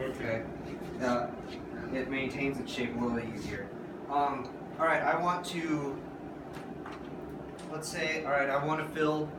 Okay. It maintains its shape a little easier. All right, I want to, let's say, all right, I want to fill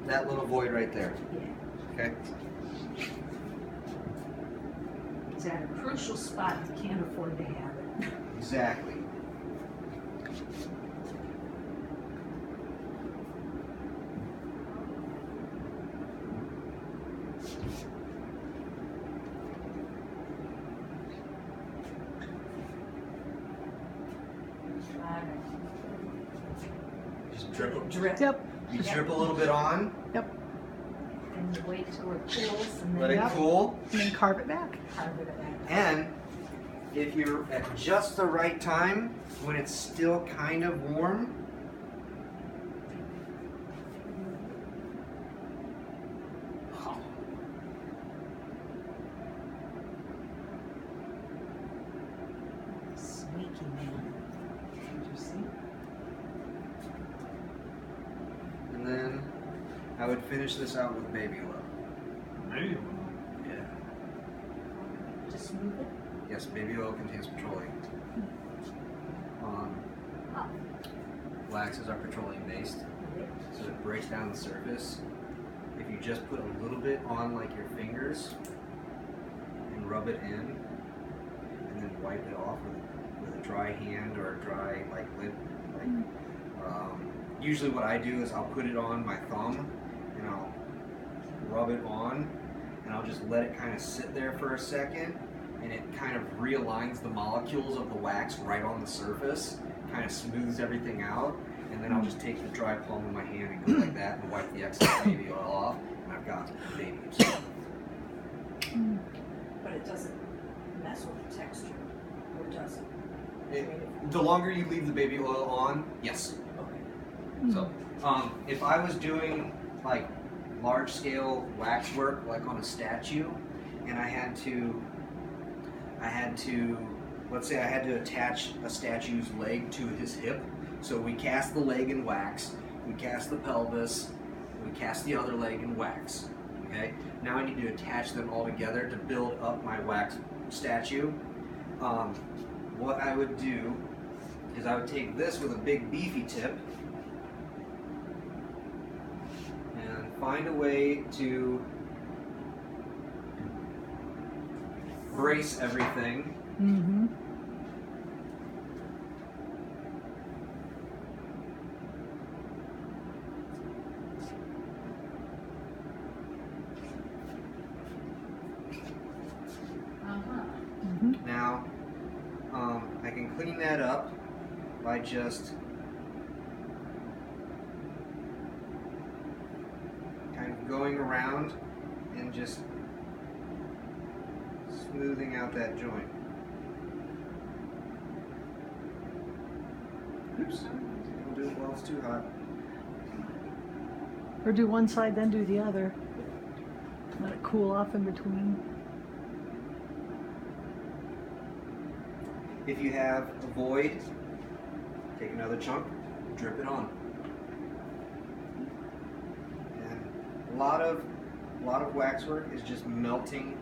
that little void right there. Okay. It's at a crucial spot. You can't afford to have it. Exactly. Just drip. Drip. Yep. You drip a little bit on, Yep. And you wait till it cools and let then it cool, And then carve it back. carve it back. and if you're at just the right time, when it's still kind of warm, Sneaky man. Did you see? and then I would finish this out with baby oil. Maybe. Yeah. Just smooth it. Yes, baby oil contains petroleum. Oh. Waxes are petroleum based, so it breaks down the surface. If you just put a little bit on like your fingers and rub it in, and then wipe it off with a dry hand or a dry like lip. Usually what I do is I'll put it on my thumb and I'll rub it on and I'll just let it kind of sit there for a second, and it kind of realigns the molecules of the wax right on the surface, kind of smooths everything out, and then I'll just take the dry palm of my hand and go like that and wipe the excess baby oil off, and I've got baby oil. But it doesn't mess with the texture, or does it? The longer you leave the baby oil on, yes. Okay. So, if I was doing like large scale wax work, like on a statue, and I had to, let's say I had to attach a statue's leg to his hip. So we cast the leg in wax, we cast the pelvis, we cast the other leg in wax. Okay. Now I need to attach them all together to build up my wax statue. What I would do is I would take this with a big beefy tip and find a way to brace everything. Mm-hmm. Mm-hmm. Now, I can clean that up by just kind of going around and just smoothing out that joint. Oops, don't do it while it's too hot. Or do one side, then do the other. Let it cool off in between. If you have a void, take another chunk, drip it on. And a lot of waxwork is just melting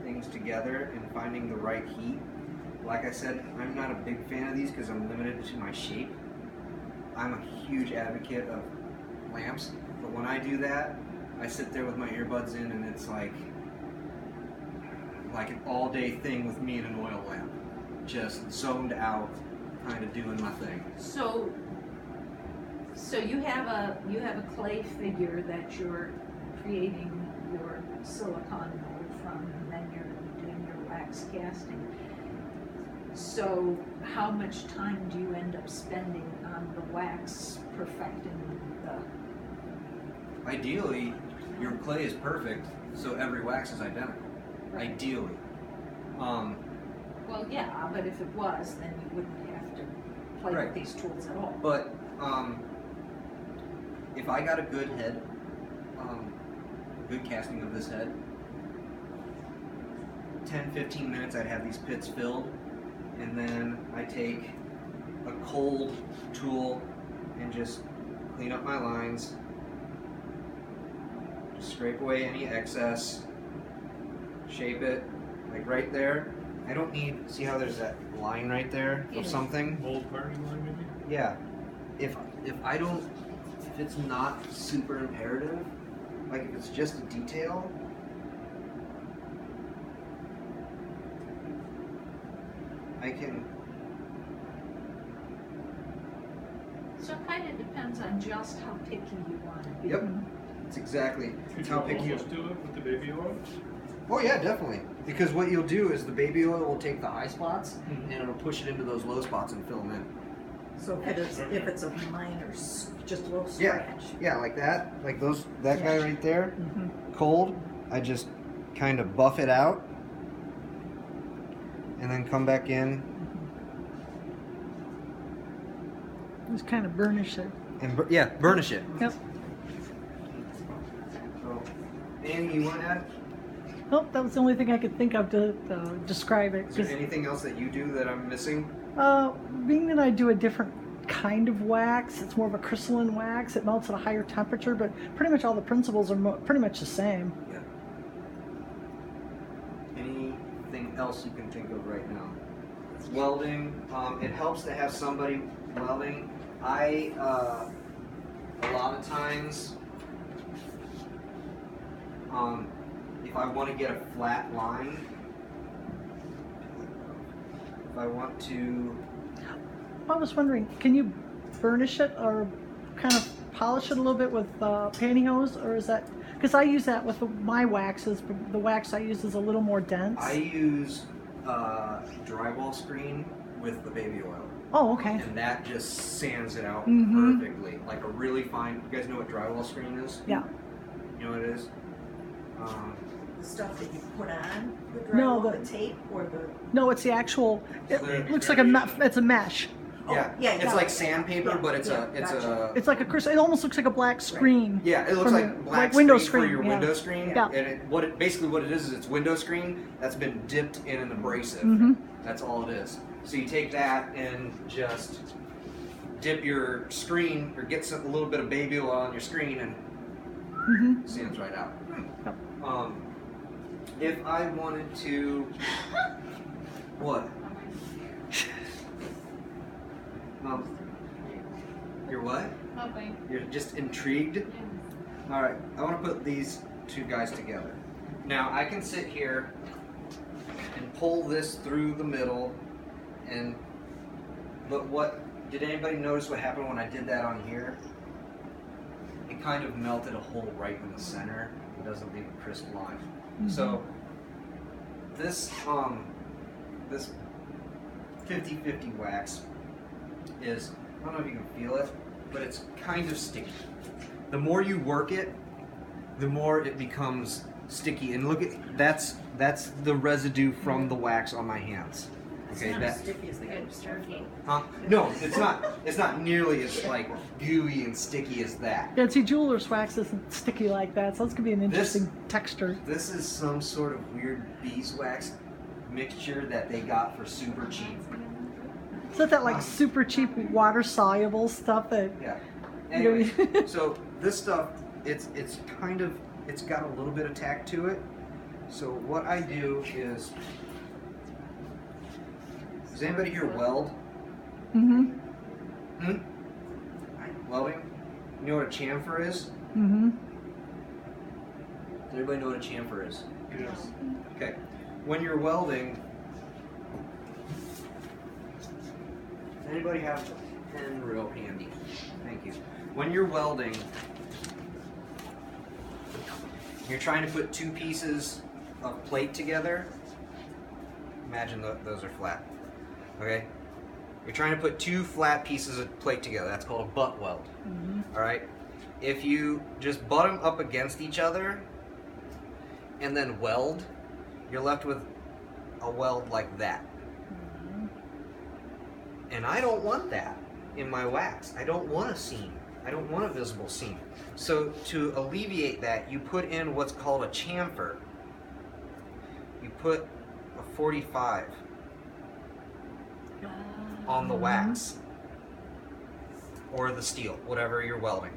things together and finding the right heat. Like I said, I'm not a big fan of these because I'm limited to my shape. I'm a huge advocate of lamps, but when I do that, I sit there with my earbuds in and it's like an all-day thing with me and an oil lamp. Just zoned out, kind of doing my thing. So you have a clay figure that you're creating your silicone mold from, and then you're doing your wax casting. So how much time do you end up spending on the wax perfecting the? Ideally, your clay is perfect, so every wax is identical. Right. Ideally. Well, yeah, but if it was, then you wouldn't have to play Right. with these tools at all. But if I got a good head, good casting of this head, 10-15 minutes I'd have these pits filled, and then I take a cold tool and just clean up my lines, just scrape away any excess, shape it, like right there. I don't need, see how there's that line right there Yeah. of something? Old parking line, maybe? Yeah. If I don't, if it's not super imperative, like if it's just a detail, I can, So it kind of depends on just how picky you want to be. yep, it's exactly, Could it's you how picky. almost do it with the baby oil? Oh yeah, definitely. Because what you'll do is the baby oil will take the high spots Mhm. and it'll push it into those low spots and fill them in. So if it's a minor, just a little Yeah. scratch. Yeah, like that, like those, that guy right there, Mhm. cold. I just kind of buff it out, and then come back in Just kind of burnish it. and yeah, burnish it. Yep. So, anything you want to add? Nope, that was the only thing I could think of to describe it. Is there 'Cause, anything else that you do that I'm missing? being that I do a different kind of wax, it's more of a crystalline wax. It melts at a higher temperature, but pretty much all the principles are pretty much the same. Yeah. Anything else you can think of right now? Welding. It helps to have somebody welding. I a lot of times, if I want to get a flat line, if I want to, I was wondering, can you burnish it or kind of polish it a little bit with pantyhose, or is that, because I use that with my waxes, but the wax I use is a little more dense. I use drywall screen with the baby oil. Oh, okay. And that just sands it out Mhm. perfectly. Like a really fine, you guys know what drywall screen is? Yeah. You know what it is? The stuff that you put on the No, drywall, the- the tape, or the. No, it's the actual. It The- looks like it's a mesh. Yeah, yeah, it's yeah. like sandpaper, Yeah, but it's yeah, it's gotcha. It's like a crystal. It almost looks like a black screen. yeah, it looks from like your- black like window screen for screen, your yeah. window screen. Yeah. And basically what it is it's window screen that's been dipped in an abrasive. Mhm. That's all it is. So you take that and just dip your screen or get a little bit of baby oil on your screen and Mhm. sands right out. Yep. If I wanted to, what? Mom, you're what? Okay. You're just intrigued? All right, I want to put these two guys together. Now I can sit here and pull this through the middle, but what? Did anybody notice what happened when I did that on here? It kind of melted a hole right in the center. It doesn't leave a crisp line. So this 50/50 wax is, I don't know if you can feel it, but it's kind of sticky. The more you work it, the more it becomes sticky. And look at that's the residue from the wax on my hands. Okay, It's not that as sticky as the other stuff. no, it's not. It's not nearly as like gooey and sticky as that. Yeah, see, jeweler's wax isn't sticky like that, so it's gonna be an interesting texture. This is some sort of weird beeswax mixture that they got for super cheap. Is that like super cheap water soluble stuff that? Yeah. Anyway, so this stuff, it's got a little bit of tack to it. So what I do is, does anybody here weld? Mm-hmm. Welding? You know what a chamfer is? Mm-hmm. Does everybody know what a chamfer is? Yes. Okay. When you're welding, does anybody have a pen real handy? Thank you. When you're welding, you're trying to put two pieces of plate together. Imagine those are flat. Okay? You're trying to put two flat pieces of plate together. That's called a butt weld. All right? If you just butt them up against each other and then weld, you're left with a weld like that. And I don't want that in my wax. I don't want a seam. I don't want a visible seam. So to alleviate that, you put in what's called a chamfer. You put a 45 on the wax or the steel, whatever you're welding.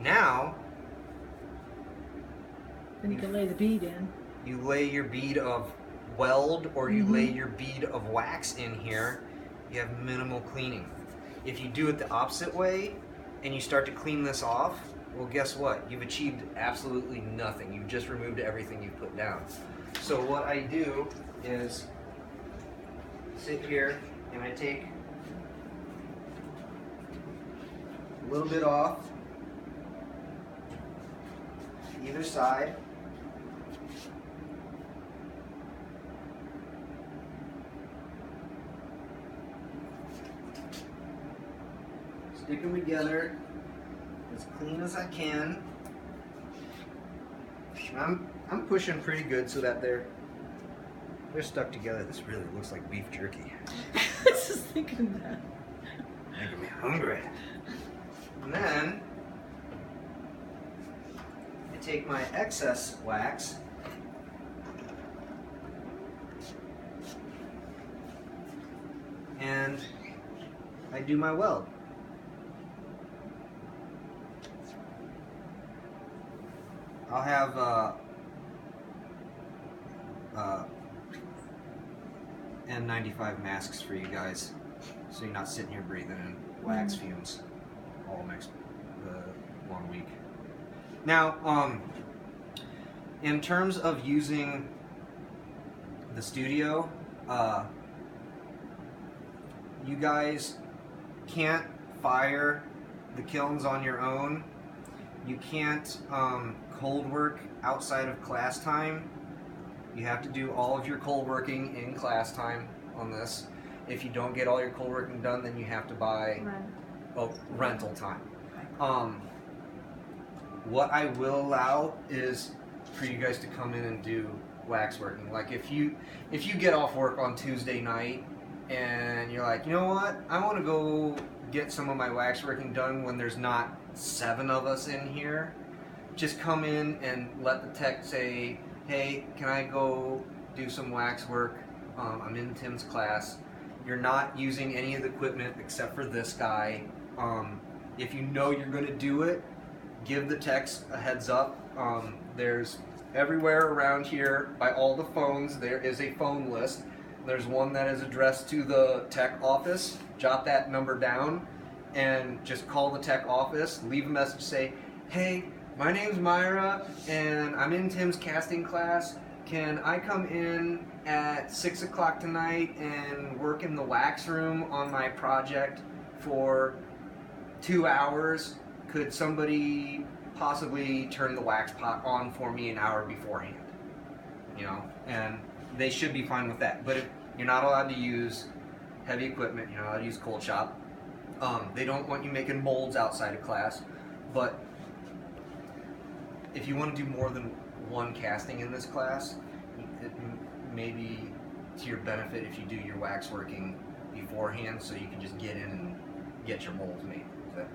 Now, Then you can lay the bead in. you lay your bead of weld or you lay your bead of wax in here, you have minimal cleaning. If you do it the opposite way and you start to clean this off, well, guess what? You've achieved absolutely nothing. You've just removed everything you've put down. So what I do is sit here and I take a little bit off either side. Stick them together as clean as I can. I'm pushing pretty good so that they're stuck together. This really looks like beef jerky. I was just thinking that. Making me hungry. And then I take my excess wax and I do my weld. I'll have N95 masks for you guys, so you're not sitting here breathing in wax fumes all next one week. Now, in terms of using the studio, you guys can't fire the kilns on your own. You can't cold work outside of class time. You have to do all of your cold working in class time on this. If you don't get all your cold working done, then you have to buy rental time. What I will allow is for you guys to come in and do wax working. Like if you get off work on Tuesday night and you're like, you know what, I want to go get some of my wax working done when there's not 7 of us in here, just come in and let the tech say, hey, can I go do some wax work? I'm in Tim's class. You're not using any of the equipment except for this guy. If you know you're going to do it, give the techs a heads up. There's everywhere around here by all the phones, there is a phone list. There's one that is addressed to the tech office. Jot that number down and just call the tech office, leave a message, say, hey, my name's Myra and I'm in Tim's casting class. Can I come in at 6 o'clock tonight and work in the wax room on my project for 2 hours? Could somebody possibly turn the wax pot on for me an hour beforehand? You know, and they should be fine with that. But if you're not allowed to use heavy equipment, you're not allowed to use cold shop. They don't want you making molds outside of class. But if you want to do more than one casting in this class, it may be to your benefit if you do your wax working beforehand, so you can just get in and get your molds made. Does that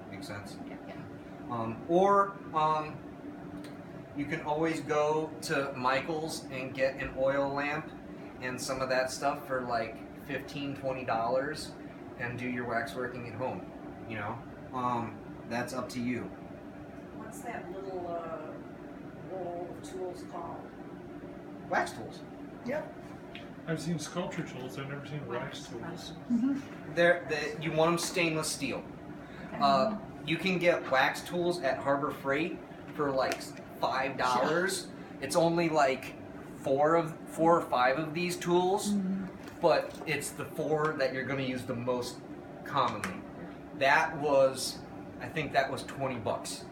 make sense? Yeah. You can always go to Michael's and get an oil lamp and some of that stuff for like $15-20 and do your wax working at home. You know, that's up to you. What's that little roll of tools called? Wax tools. Yep. I've seen sculpture tools, I've never seen wax tools. You want them stainless steel. You can get wax tools at Harbor Freight for like $5. It's only like 4 or 5 of these tools, but it's the 4 that you're going to use the most commonly. I think that was $20,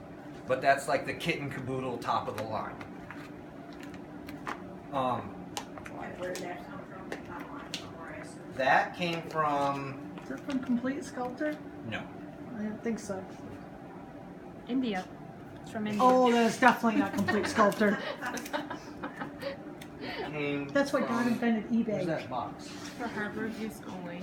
but that's like the kit and caboodle top of the line. And where did that come from? Online somewhere, I assume. That came from Is it from Complete Sculptor? no. I don't think so. India. It's from India. Oh, that's definitely not Complete Sculptor. Came That's why God from- invented Where's eBay. that box? For harbor use only.